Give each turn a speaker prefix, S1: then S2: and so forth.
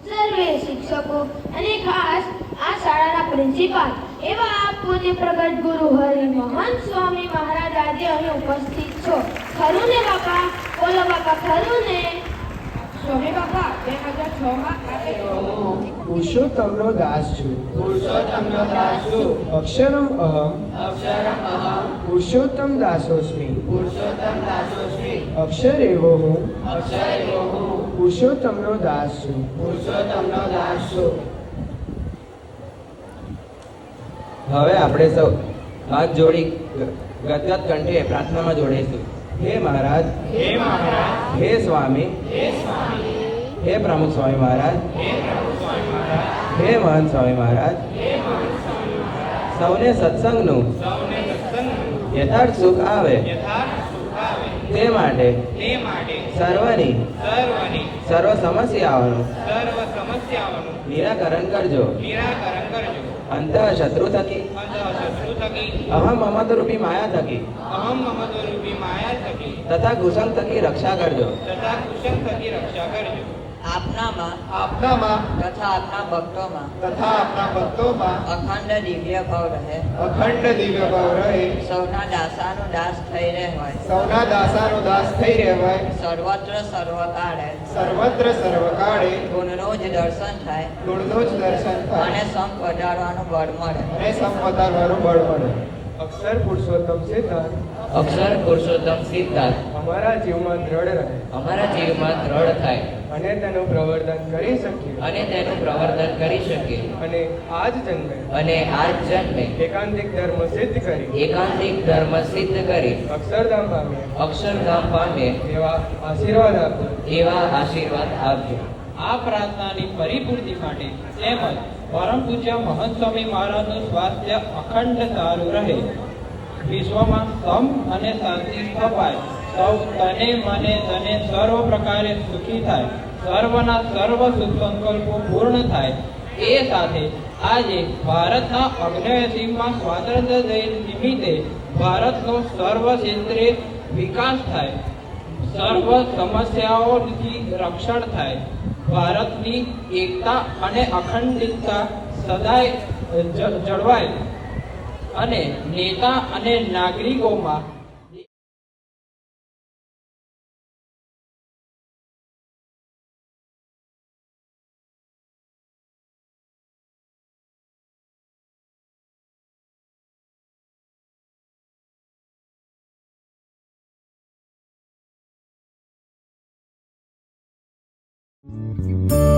S1: સર્વે શિક્ષકો અને ખાસ આ શાળાના પ્રિન્સિપાલ એવા પૂજ્ય પ્રગટ ગુરુ હરિ મહંત સ્વામી મહારાજ આજે અહીં ઉપસ્થિત છો. ખરું ને બાપા? બોલો બાપા, ખરું ને?
S2: સ્વામી બાપા 2006 માં
S3: પુરુષોત્તમનો દાસ છું.
S4: પુરુષોત્તમનો દાસ છું.
S3: અક્ષરમ અહમ પુરુષોત્તમ દાસોસ્મિ.
S4: પુરુષોત્તમ દાસોસ્મિ.
S3: અક્ષર એવો હું
S4: હું
S3: પુરુષોત્તમનો દાસ છું.
S4: પુરુષોત્તમનો દાસ છું.
S5: હવે આપણે સૌ હાથ જોડી ગદગદ કંઠે પ્રાર્થનામાં જોડીશું. હે મહારાજ, હે સ્વામી, હે પ્રમુખ સ્વામી મહારાજ, હે મહંત સ્વામી મહારાજ, સૌને સત્સંગનું યથાર્થ સુખ આવે તે માટે સર્વની સર્વ સમસ્યાઓનું નિરાકરણ કરજો. અંતઃ શત્રુ થકી અહમ મમતરૂપી માયા થકી તથા કુસંગ થકી રક્ષા કરજો.
S4: આપનામાં
S6: તથા આપના ભક્તોમાં
S4: આપના ભક્તોમાં
S6: અખંડ દિવ્ય ભાવ રહે.
S4: અખંડ દિવ્ય ભાવ રહે.
S6: સૌના દાસાનો દાસ થઈ રહેવાય.
S4: સૌના દાસાનો દાસ થઈ રહેવાય.
S6: સર્વત્ર સર્વકાળે
S4: સર્વત્ર સર્વકાળે
S6: ગુણનો જ દર્શન થાય
S4: ગુણનો જ દર્શન થાય
S6: અને સંપ વધારવાનું બળ મળે.
S4: અને સંપદારવાનું બળ મળે.
S3: અક્ષર પુરુષોત્તમ સિદ્ધાંત
S7: અક્ષર પુરુષોત્તમ સિદ્ધાંત
S3: અમારા જીવમાં દ્રઢ રહે
S7: અમારા જીવમાં દ્રઢ થાય
S3: અને તેનું પ્રવર્તન કરી શકીએ
S7: અને તેનું પ્રવર્તન કરી શકીએ
S3: અને આ જ જન્મે
S7: અને આ જ જન્મે
S3: એકાંતિક ધર્મ સિદ્ધ કરી
S7: એકાંતિક ધર્મ સિદ્ધ કરી
S3: અક્ષરધામ પામીએ
S7: અક્ષરધામ પામે
S3: એવા આશીર્વાદ આપજો.
S7: એવા આશીર્વાદ આપજો.
S2: આ પ્રાર્થનાની પરિપૂર્તિ માટે તેમજ પરમ પૂજ્ય મહંત સ્વામી મહારાજનું સ્વાસ્થ્ય અખંડ સારું રહે, વિશ્વમાં સમ અને શાંતિ સ્થપાય, સૌ તને મને તને સર્વ પ્રકારે સુખી થાય, સર્વના સર્વ શુભ સંકલ્પો પૂર્ણ થાય, એ સાથે આજે ભારતના 79માં સ્વાતંત્ર્ય દિન નિમિત્તે ભારતનો સર્વ ક્ષેત્રે વિકાસ થાય, સર્વ સમસ્યાઓથી રક્ષણ થાય, ભારતની એકતા અને અખંડિતતા સદાય જળવાય અને નેતા અને નાગરિકોમાં
S3: Thank you.